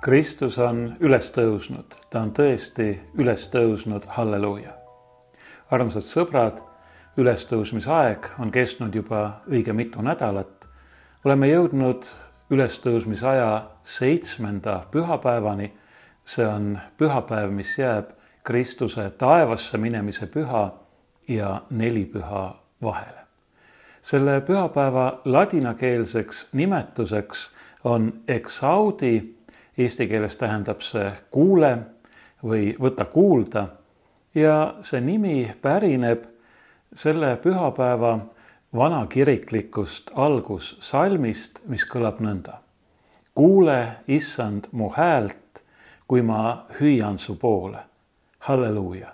Kristus on üles tõusnud, ta on tõesti üles tõusnud, halleluuja. Armsad sõbrad, ülestõusmisaeg on kestnud juba õige mitu nädalat. Oleme jõudnud ülestõusmisaja 7. pühapäevani. See on pühapäev, mis jääb Kristuse taevasse minemise püha ja nelipüha vahele. Selle pühapäeva ladinakeelseks nimetuseks on exaudi. Eesti keeles tähendab see kuule või võta kuulda ja see nimi pärineb selle pühapäeva vanakiriklikust algussalmist, mis kõlab nõnda. Kuule, issand, mu häält, kui ma hüüan su poole. Halleluuja.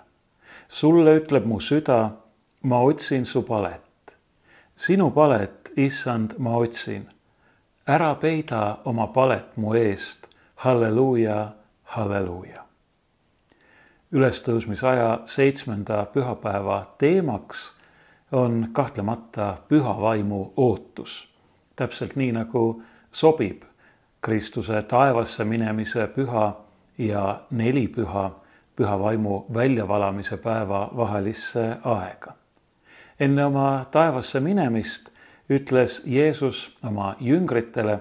Sulle ütleb mu süda, ma otsin su palet. Sinu palet, issand, ma otsin. Ära peida oma palet mu eest. Halleluuja, halleluuja. Ülestõusmisaja 7. pühapäeva teemaks on kahtlemata püha vaimu ootus. Täpselt nii, nagu sobib Kristuse taevasse minemise püha ja nelipüha püha vaimu väljavalamise päeva vahelisse aega. Enne oma taevasse minemist ütles Jeesus oma jüngritele,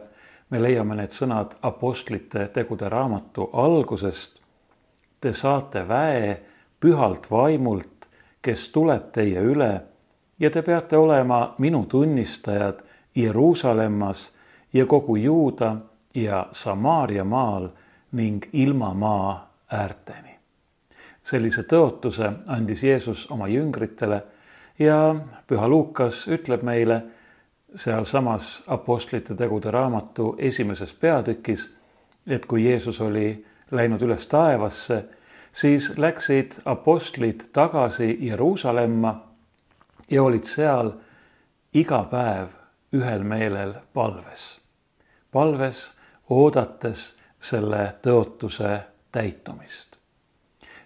me leiame need sõnad apostlite tegude raamatu algusest. Te saate väe pühalt vaimult, kes tuleb teie üle ja te peate olema minu tunnistajad Jeruusalemmas ja kogu Juuda ja Samaaria maal ning ilmamaa äärteni. Sellise tõotuse andis Jeesus oma jüngritele ja püha Luukas ütleb meile, sealsamas apostlite tegude raamatu 1. peatükis, et kui Jeesus oli läinud üles taevasse, siis läksid apostlid tagasi Jeruusalemma ja olid seal iga päev ühel meelel palves. Palves oodates selle tõotuse täitumist.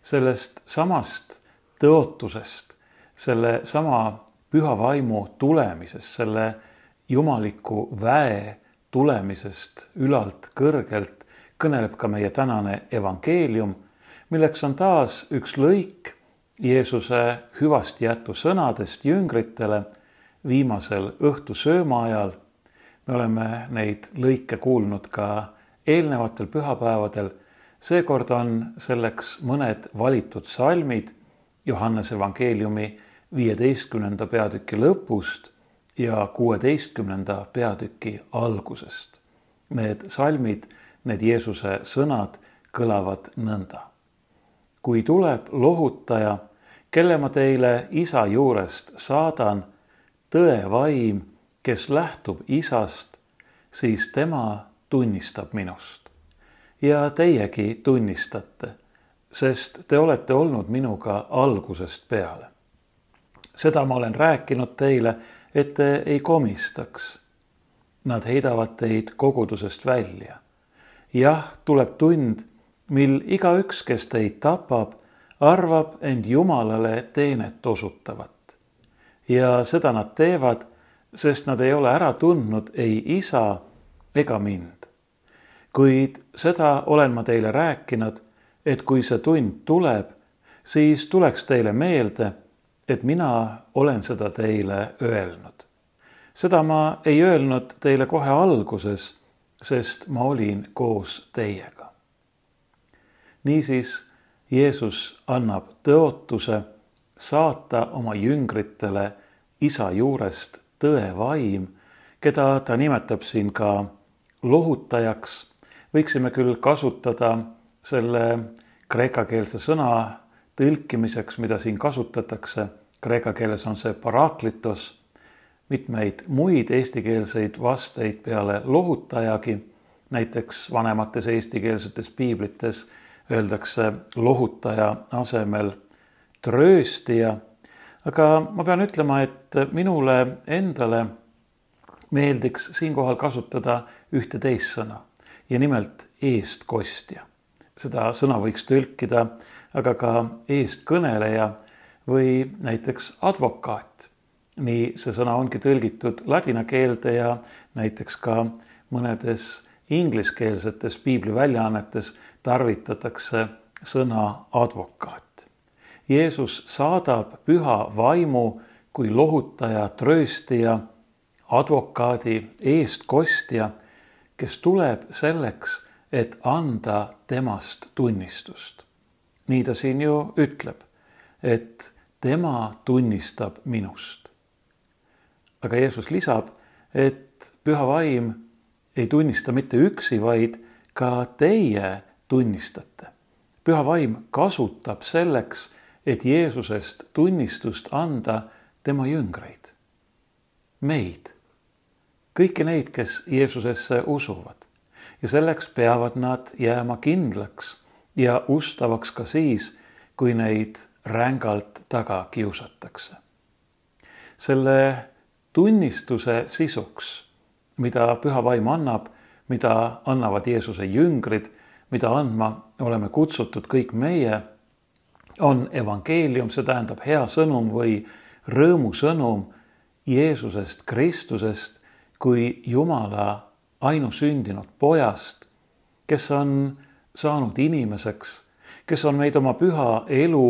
Sellest samast tõotusest, selle sama püha vaimu tulemisest, selle jumaliku väe tulemisest ülalt kõrgelt kõneleb ka meie tänane evangeelium, milleks on taas üks lõik Jeesuse hüvast jäetu sõnadest jüngritele viimasel õhtusööma ajal. Me oleme neid lõike kuulnud ka eelnevatel pühapäevadel. Seekord on selleks mõned valitud salmid Johannese evangeeliumi 15. peatüki lõpust ja 16. peatüki algusest. Need salmid, need Jeesuse sõnad kõlavad nõnda. Kui tuleb lohutaja, kelle ma teile isa juurest saadan, tõe vaim, kes lähtub isast, siis tema tunnistab minust. Ja teiegi tunnistate, sest te olete olnud minuga algusest peale. Seda ma olen rääkinud teile, et te ei komistaks. Nad heidavad teid kogudusest välja. Jah, tuleb tund, mil igaüks, kes teid tapab, arvab end Jumalale teenet osutavat. Ja seda nad teevad, sest nad ei ole ära tundnud ei isa ega mind. Kuid seda olen ma teile rääkinud, et kui see tund tuleb, siis tuleks teile meelde, et mina olen seda teile öelnud. Seda ma ei öelnud teile kohe alguses, sest ma olin koos teiega. Niisiis Jeesus annab tõotuse saata oma jüngritele isa juurest tõe vaim, keda ta nimetab siin ka lohutajaks. Võiksime küll kasutada selle kreekakeelse sõna tõlkimiseks, mida siin kasutatakse. Kreeka keeles on see paraklitos. Mitmeid muid eestikeelseid vasteid peale lohutajagi. Näiteks vanemates eestikeelsetes piiblites öeldakse lohutaja asemel trööstija. Aga ma pean ütlema, et minule endale meeldiks siinkohal kasutada ühte teist sõna ja nimelt eestkostja. Seda sõna võiks tõlkida aga ka eestkõneleja või näiteks advokaat. Nii see sõna ongi tõlgitud ladina keelde ja näiteks ka mõnedes ingliskeelsetes piibliväljaannetes tarvitatakse sõna advokaat. Jeesus saadab püha vaimu kui lohutaja, trööstija, advokaadi, eestkostja, kes tuleb selleks, et anda temast tunnistust. Nii ta siin ju ütleb, et tema tunnistab minust. Aga Jeesus lisab, et püha vaim ei tunnista mitte üksi, vaid ka teie tunnistate. Püha vaim kasutab selleks, et Jeesusest tunnistust anda tema jüngreid. Meid, kõiki neid, kes Jeesusesse usuvad. Ja selleks peavad nad jääma kindlaks ja ustavaks ka siis, kui neid rängalt taga kiusatakse. Selle tunnistuse sisuks, mida püha vaim annab, mida annavad Jeesuse jüngrid, mida andma oleme kutsutud kõik meie, on evangeelium, see tähendab hea sõnum või rõõmusõnum Jeesusest Kristusest kui Jumala ainusündinud pojast, kes on saanud inimeseks, kes on meid oma püha elu,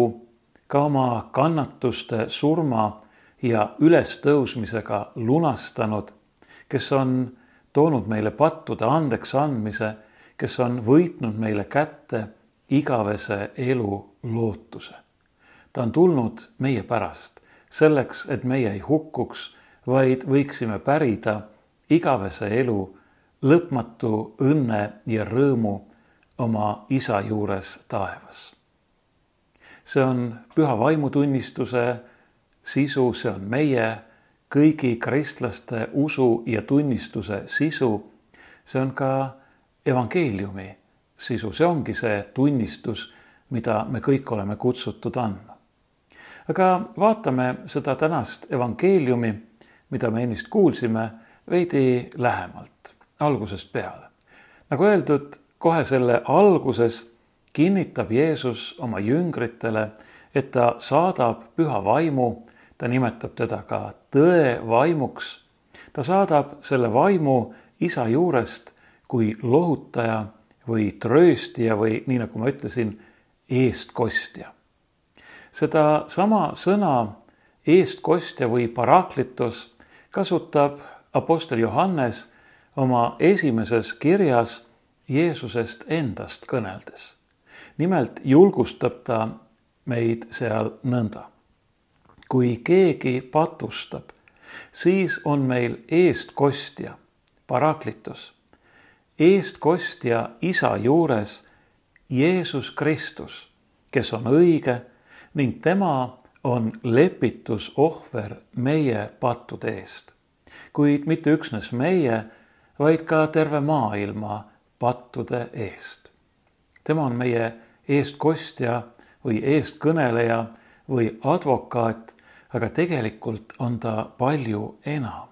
ka oma kannatuste, surma ja ülestõusmisega lunastanud, kes on toonud meile pattude andeks andmise, kes on võitnud meile kätte igavese elu lootuse. Ta on tulnud meie pärast, selleks, et meie ei hukkuks, vaid võiksime pärida igavese elu, lõpmatu õnne ja rõõmu oma isa juures taevas. See on püha vaimutunnistuse sisu, see on meie kõigi kristlaste usu ja tunnistuse sisu, see on ka evangeeliumi sisu, see ongi see tunnistus, mida me kõik oleme kutsutud andma. Aga vaatame seda tänast evangeeliumi, mida me ennist kuulsime, veidi lähemalt, algusest peale. Nagu öeldud, kohe selle alguses kinnitab Jeesus oma jüngritele, et ta saadab püha vaimu, ta nimetab teda ka tõe vaimuks. Ta saadab selle vaimu isa juurest kui lohutaja või trööstija või nii nagu ma ütlesin, eestkostja. Seda sama sõna eestkostja või paraklitos kasutab apostel Johannes oma esimeses kirjas Jeesusest endast kõneldes. Nimelt julgustab ta meid seal nõnda. Kui keegi patustab, siis on meil eestkostja, paraklitos, eestkostja isa juures Jeesus Kristus, kes on õige ning tema on lepitusohver meie pattude eest. Kuid mitte üksnes meie, vaid ka terve maailma pattude eest. Tema on meie eestkostja või eestkõneleja või advokaat, aga tegelikult on ta palju enam.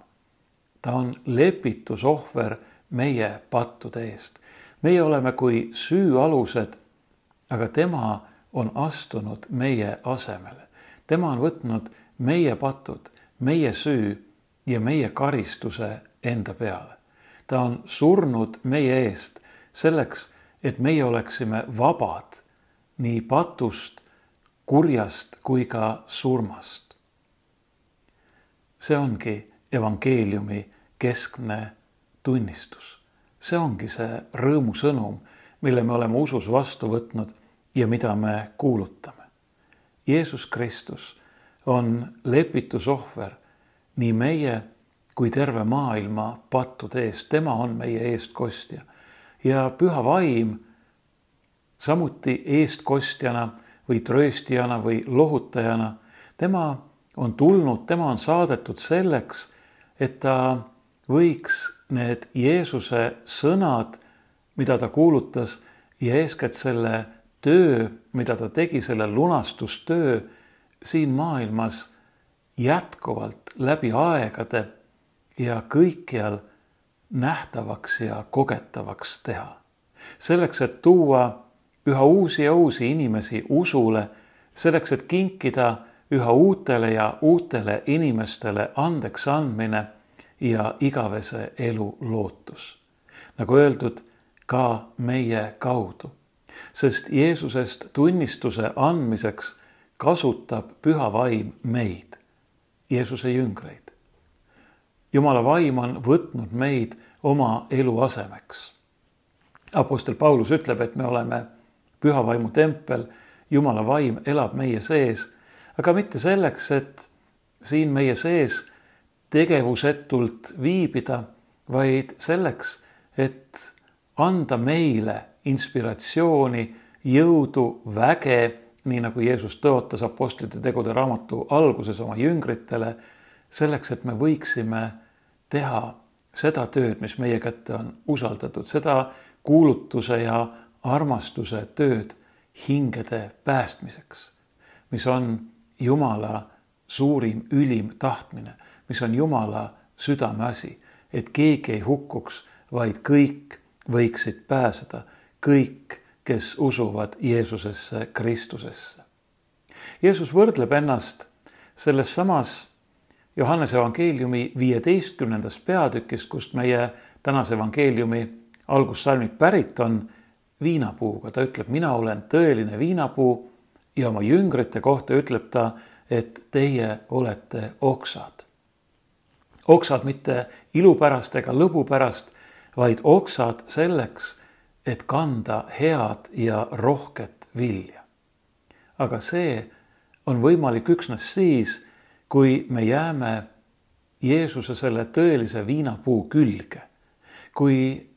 Ta on lepitusohver meie pattude eest. Meie oleme kui süüalused, aga tema on astunud meie asemele. Tema on võtnud meie patud, meie süü ja meie karistuse enda peale. Ta on surnud meie eest selleks, et meie oleksime vabad nii patust, kurjast kui ka surmast. See ongi evangeeliumi keskne tunnistus. See ongi see rõõmusõnum, mille me oleme usus vastu võtnud ja mida me kuulutame. Jeesus Kristus on lepitusohver nii meie kui terve maailma pattude eest. Tema on meie eestkostja. Ja püha vaim samuti eestkostjana või trööstijana või lohutajana, tema on tulnud, tema on saadetud selleks, et ta võiks need Jeesuse sõnad, mida ta kuulutas, ja eeskätt selle töö, mida ta tegi, selle lunastustöö siin maailmas jätkuvalt läbi aegade ja kõikjal nähtavaks ja kogetavaks teha. Selleks, et tuua üha uusi ja uusi inimesi usule, selleks, et kinkida üha uutele ja uutele inimestele andeks andmine ja igavese elu lootus. nagu öeldud, ka meie kaudu. Sest Jeesusest tunnistuse andmiseks kasutab Püha Vaim meid, Jeesuse jüngreid. Jumala vaim on võtnud meid oma elu asemeks. Apostel Paulus ütleb, et me oleme Püha Vaimu tempel, Jumala vaim elab meie sees, aga mitte selleks, et siin meie sees tegevusetult viibida, vaid selleks, et anda meile inspiratsiooni, jõudu, väge, nii nagu Jeesus tõotas Apostlite tegude raamatu alguses oma jüngritele, selleks, et me võiksime teha seda tööd, mis meie kätte on usaldatud, seda kuulutuse ja armastuse tööd hingede päästmiseks, mis on Jumala suurim, ülim tahtmine, mis on Jumala südameasi, et keegi ei hukkuks, vaid kõik võiksid pääseda, kõik, kes usuvad Jeesusesse, Kristusesse. Jeesus võrdleb ennast selles samas Johannese evangeeliumi 15. peatükis, kust meie tänase evangeeliumi algussalmid pärit on, viinapuuga. Ta ütleb, mina olen tõeline viinapuu ja oma jüngrite kohta ütleb ta, et teie olete oksad. Oksad mitte ilu pärast ega lõbu pärast, vaid oksad selleks, et kanda head ja rohket vilja. Aga see on võimalik üksnes siis, kui me jääme Jeesuse selle tõelise viinapuu külge, kui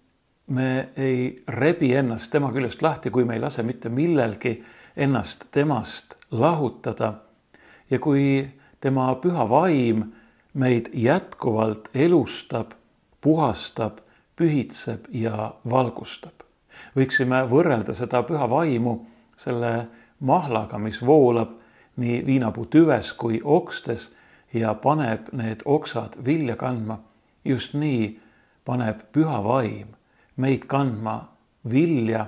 me ei rebi ennast tema küljest lahti, kui me ei lase mitte millelgi ennast temast lahutada ja kui tema Püha Vaim meid jätkuvalt elustab, puhastab, pühitseb ja valgustab. Võiksime võrrelda seda Püha Vaimu selle mahlaga, mis voolab nii viinapuu tüves kui okstes ja paneb need oksad vilja kandma. Just nii paneb Püha Vaim meid kandma vilja,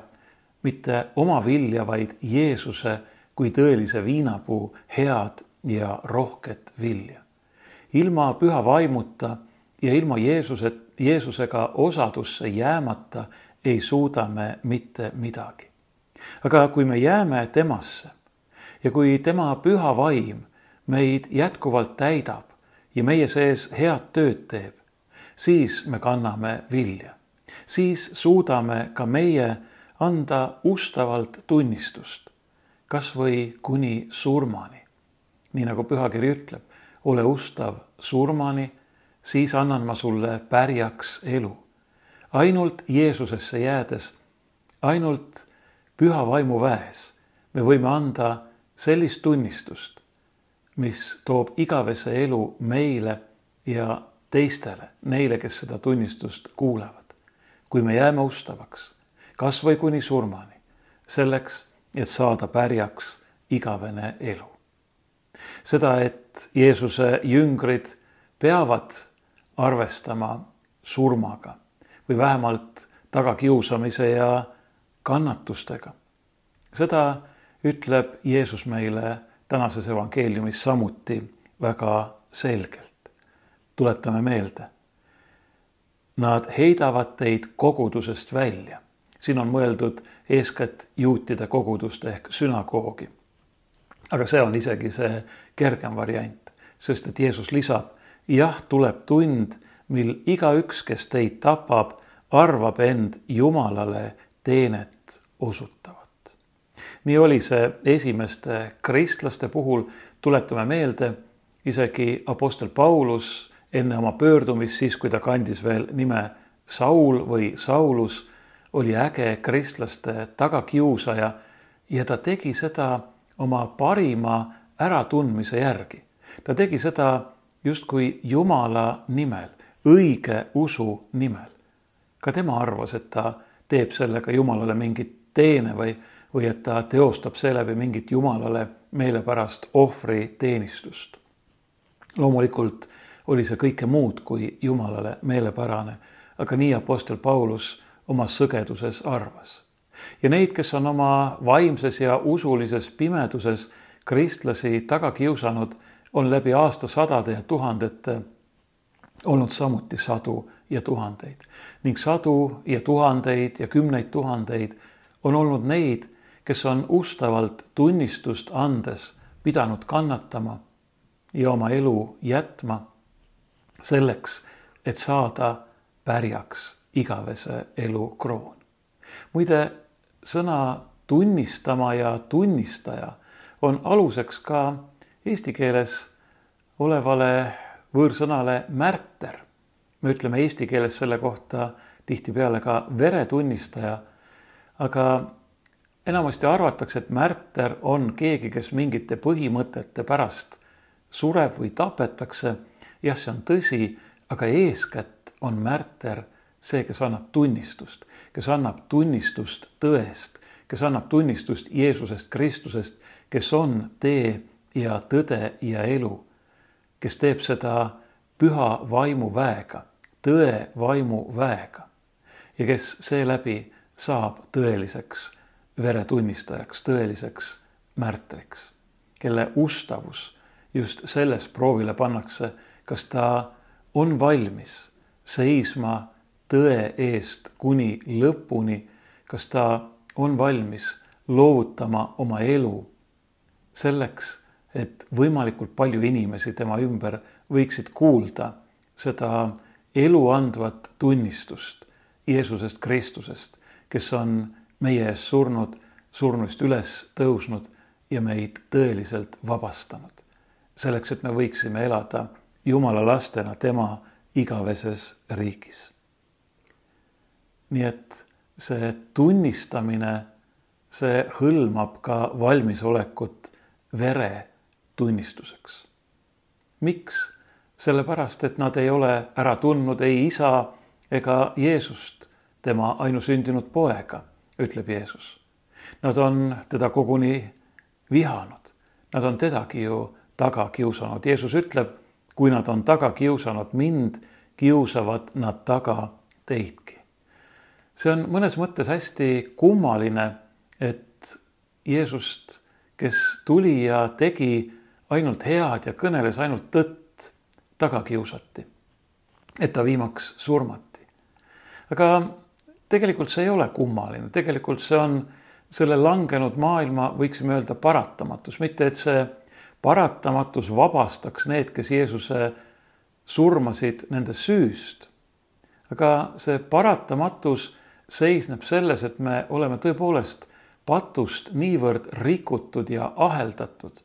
mitte oma vilja, vaid Jeesuse kui tõelise viinapuu head ja rohket vilja. Ilma Püha Vaimuta ja ilma Jeesusega osadusse jäämata ei suuda me mitte midagi. Aga kui me jääme temasse ja kui tema Püha Vaim meid jätkuvalt täidab ja meie sees head tööd teeb, siis me kanname vilja. Siis suudame ka meie anda ustavalt tunnistust, kas või kuni surmani. Nii nagu Pühakiri ütleb, ole ustav surmani, siis annan ma sulle pärjaks elu. Ainult Jeesusesse jäädes, ainult Püha Vaimu väes me võime anda sellist tunnistust, mis toob igavese elu meile ja teistele, neile, kes seda tunnistust kuulevad. Kui me jääme ustavaks, kas või kuni surmani, selleks, et saada pärjaks igavene elu. Seda, et Jeesuse jüngrid peavad arvestama surmaga või vähemalt tagakiusamise ja kannatustega. Seda ütleb Jeesus meile tänases evangeeliumis samuti väga selgelt. Tuletame meelde. Nad heidavad teid kogudusest välja. Siin on mõeldud eeskätt juutide kogudust ehk sünagoogi. Aga see on isegi see kergem variant, sest et Jeesus lisab, jah, tuleb tund, mil igaüks, kes teid tapab, arvab end Jumalale teenet osutavat. Nii oli see esimeste kristlaste puhul, tuletame meelde, isegi apostel Paulus enne oma pöördumist, siis kui ta kandis veel nime Saul või Saulus, oli äge kristlaste tagakiusaja ja ta tegi seda oma parima äratundmise järgi. Ta tegi seda justkui Jumala nimel, õige usu nimel. Ka tema arvas, et ta teeb sellega Jumalale mingit teene või et ta teostab seeläbi mingit Jumalale meelepärast ohvri teenistust. Loomulikult oli see kõike muud kui Jumalale meelepärane, aga nii apostel Paulus oma sõgeduses arvas. Ja neid, kes on oma vaimses ja usulises pimeduses kristlasi taga kiusanud, on läbi aastasadade ja tuhandete olnud samuti sadu ja tuhandeid ning sadu ja tuhandeid ja kümneid tuhandeid on olnud neid, kes on ustavalt tunnistust andes pidanud kannatama ja oma elu jätma selleks, et saada pärjaks igavese elu kroon. Muide, sõna tunnistama ja tunnistaja on aluseks ka eesti keeles olevale võõrsõnale märter. Me ütleme eesti keeles selle kohta tihtipeale ka veretunnistaja, aga enamasti arvatakse, et märter on keegi, kes mingite põhimõtete pärast sureb või tapetakse. Jah, see on tõsi, aga eeskätt on märter see, kes annab tunnistust tõest, kes annab tunnistust Jeesusest Kristusest, kes on tee ja tõde ja elu, kes teeb seda püha vaimu väega, tõe vaimu väega ja kes seeläbi saab tõeliseks veretunnistajaks, tõeliseks märtriks, kelle ustavus just selles proovile pannakse, kas ta on valmis seisma tõe eest kuni lõpuni, kas ta on valmis loovutama oma elu selleks, et võimalikult palju inimesi tema ümber võiksid kuulda seda elu andvat tunnistust Jeesusest Kristusest, kes on meie ees surnud, surnuist üles tõusnud ja meid tõeliselt vabastanud. Selleks, et me võiksime elada Jumala lastena tema igaveses riigis. Nii et see tunnistamine, see hõlmab ka valmisolekut vere tunnistuseks. Miks? Sellepärast, et nad ei ole ära tundnud ei isa ega Jeesust, tema ainusündinud poega, ütleb Jeesus. Nad on teda koguni vihanud. Nad on tedagi ju taga kiusanud. Jeesus ütleb, kui nad on taga kiusanud mind, kiusavad nad taga teidki. See on mõnes mõttes hästi kummaline, et Jeesust, kes tuli ja tegi ainult head ja kõneles ainult tõtt, taga kiusati, et ta viimaks surmati. Aga tegelikult see ei ole kummaline, tegelikult see on selle langenud maailma, võiksime öelda, paratamatus, mitte et see paratamatus vabastaks need, kes Jeesuse surmasid nende süüst. Aga see paratamatus seisneb selles, et me oleme tõepoolest patust niivõrd rikutud ja aheldatud,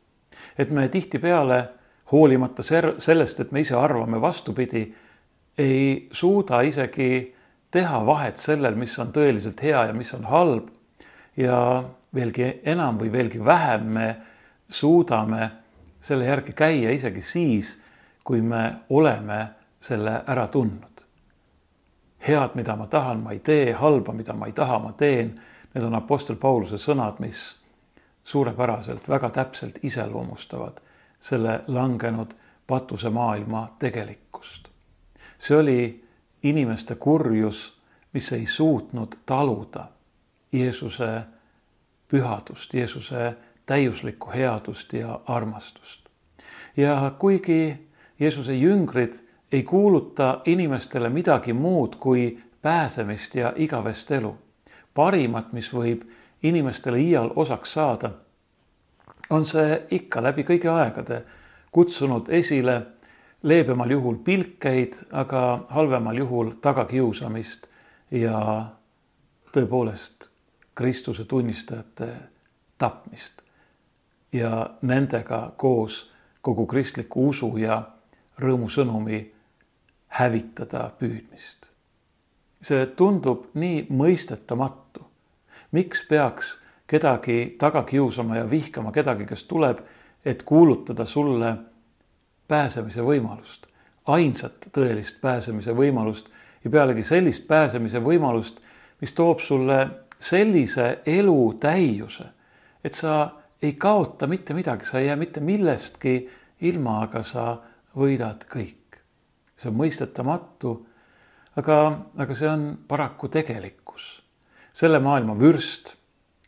et me tihtipeale, hoolimata sellest, et me ise arvame vastupidi, ei suuda isegi teha vahet sellel, mis on tõeliselt hea ja mis on halb. Ja veelgi enam või veelgi vähem me suudame selle järgi käia isegi siis, kui me oleme selle ära tundnud. Head, mida ma tahan, ma ei tee, halba, mida ma ei taha, ma teen. Need on apostel Pauluse sõnad, mis suurepäraselt, väga täpselt iseloomustavad selle langenud patuse maailma tegelikkust. See oli inimeste kurjus, mis ei suutnud taluda Jeesuse pühadust, Jeesuse täiuslikku headust ja armastust. Ja kuigi Jeesuse jüngrid ei kuuluta inimestele midagi muud kui pääsemist ja igavest elu, parimat, mis võib inimestele iial osaks saada, on see ikka läbi kõigi aegade kutsunud esile leebemal juhul pilkeid, aga halvemal juhul tagakiusamist ja tõepoolest Kristuse tunnistajate tapmist ja nendega koos kogu kristliku usu ja rõõmusõnumi hävitada püüdmist. See tundub nii mõistetamatu. Miks peaks kedagi taga kiusama ja vihkama kedagi, kes tuleb, et kuulutada sulle pääsemise võimalust, ainsat tõelist pääsemise võimalust ja pealegi sellist pääsemise võimalust, mis toob sulle sellise elu täiuse, et sa ei kaota mitte midagi, sa ei jää mitte millestki ilma, aga sa võidad kõik. See on mõistetamatu, aga see on paraku tegelikkus. Selle maailma vürst,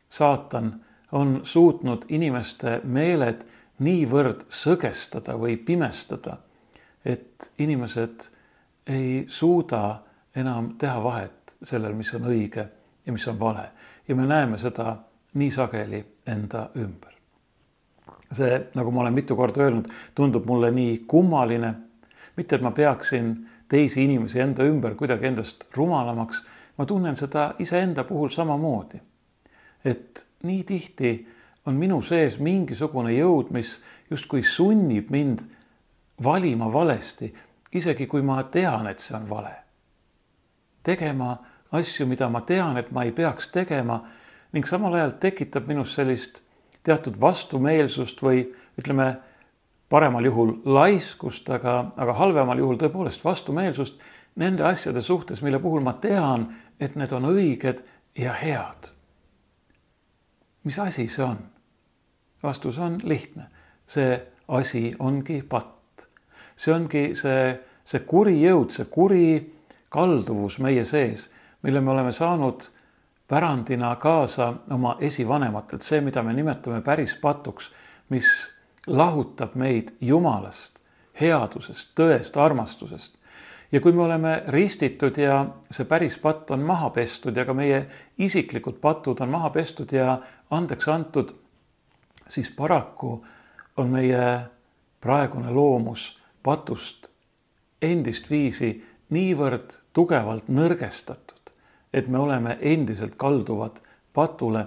saatan, on suutnud inimeste meeled niivõrd sõgestada või pimestada, et inimesed ei suuda enam teha vahet sellel, mis on õige ja mis on vale. Ja me näeme seda nii sageli enda ümber. See, nagu ma olen mitu korda öelnud, tundub mulle nii kummaline. Mitte, et ma peaksin teisi inimesi enda ümber kuidagi endast rumalamaks. Ma tunnen seda iseenda puhul samamoodi. Et nii tihti on minu sees mingisugune jõud, mis justkui sunnib mind valima valesti, isegi kui ma tean, et see on vale. Tegema asju, mida ma tean, et ma ei peaks tegema, ning samal ajal tekitab minus sellist teatud vastumeelsust või ütleme paremal juhul laiskust, aga halvemal juhul tõepoolest vastumeelsust nende asjade suhtes, mille puhul ma tean, et need on õiged ja head. Mis asi see on? Vastus on lihtne. See asi ongi patt. See ongi see kuri jõud, see kuri kalduvus meie sees, mille me oleme saanud pärandina kaasa oma esivanematelt. See, mida me nimetame päris patuks, mis lahutab meid Jumalast, headusest, tõest, armastusest. Ja kui me oleme ristitud ja see päris patt on maha pestud ja ka meie isiklikud patud on maha pestud ja andeks antud, siis paraku on meie praegune loomus patust endist viisi niivõrd tugevalt nõrgestatud, et me oleme endiselt kalduvad patule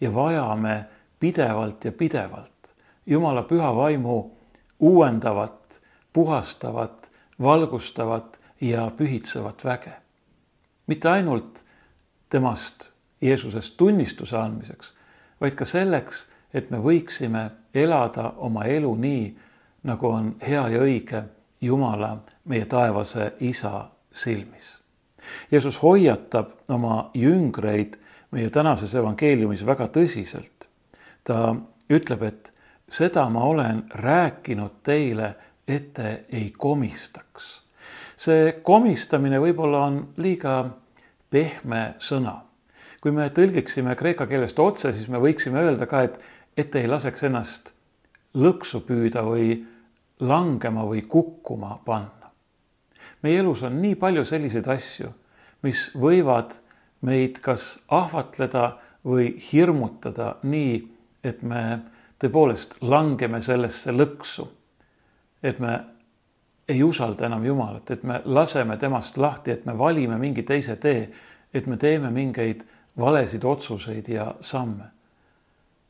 ja vajame pidevalt ja pidevalt Jumala püha vaimu uuendavat, puhastavat, valgustavat ja pühitsevat väge. Mitte ainult temast, Jeesusest tunnistuse andmiseks, vaid ka selleks, et me võiksime elada oma elu nii, nagu on hea ja õige Jumala, meie taevase Isa silmis. Jeesus hoiatab oma jüngreid meie tänases evangeeliumis väga tõsiselt. Ta ütleb, et seda ma olen rääkinud teile, et te ei komistaks. See komistamine võib-olla on liiga pehme sõna. Kui me tõlgiksime kreeka keelest otse, siis me võiksime öelda ka, et ei laseks ennast lõksu püüda või langema või kukkuma panna. Meie elus on nii palju selliseid asju, mis võivad meid kas ahvatleda või hirmutada nii, et me tõepoolest langeme sellesse lõksu, et me ei usalda enam Jumalat, et me laseme temast lahti, et me valime mingi teise tee, et me teeme mingeid valesid otsuseid ja samme.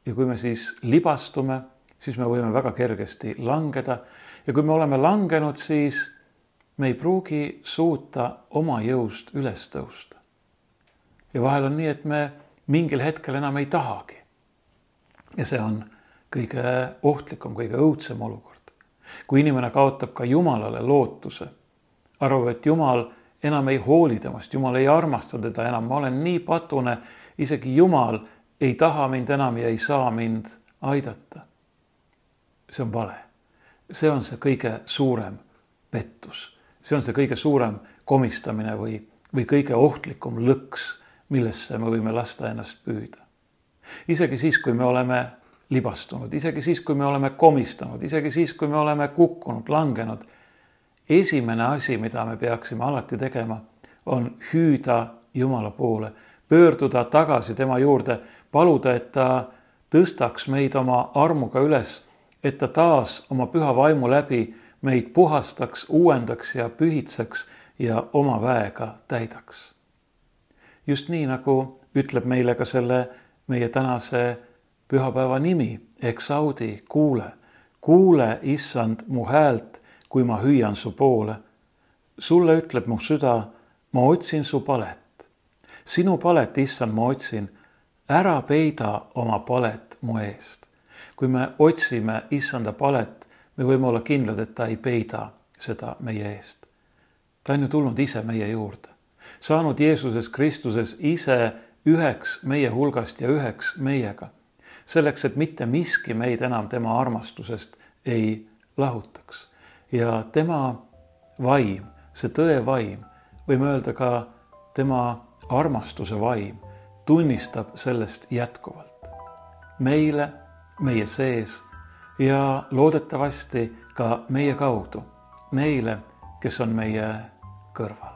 Ja kui me siis libastume, siis me võime väga kergesti langeda ja kui me oleme langenud, siis me ei pruugi suuta oma jõust üles tõusta. Ja vahel on nii, et me mingil hetkel enam ei tahagi. Ja see on kõige ohtlikum, kõige õudsem olukord. Kui inimene kaotab ka Jumalale lootuse, arvab, et Jumal enam ei hooli temast, Jumal ei armasta teda enam, ma olen nii patune, isegi Jumal ei taha mind enam ja ei saa mind aidata. See on vale. See on see kõige suurem pettus. See on see kõige suurem komistamine või kõige ohtlikum lõks, millesse me võime lasta ennast püüda. Isegi siis, kui me oleme libastunud, isegi siis, kui me oleme komistanud, isegi siis, kui me oleme kukkunud, langenud, esimene asi, mida me peaksime alati tegema, on hüüda Jumala poole, pöörduda tagasi tema juurde, paluda, et ta tõstaks meid oma armuga üles, et ta taas oma püha vaimu läbi meid puhastaks, uuendaks ja pühitseks ja oma väega täidaks. Just nii, nagu ütleb meile ka selle meie tänase pühapäeva nimi, eksaudi, kuule. Kuule, issand, mu häält, kui ma hüüan su poole. Sulle ütleb mu süda, ma otsin su palet. Sinu palet, issand, ma otsin. Ära peida oma palet mu eest. Kui me otsime issanda palet, me võime olla kindlad, et ta ei peida seda meie eest. Ta on ju tulnud ise meie juurde. Saanud Jeesuses Kristuses ise üheks meie hulgast ja üheks meiega. Selleks, et mitte miski meid enam tema armastusest ei lahutaks. Ja tema vaim, see tõe vaim, võime öelda ka tema armastuse vaim, tunnistab sellest jätkuvalt. Meile, meie sees ja loodetavasti ka meie kaudu. Neile, kes on meie kõrval.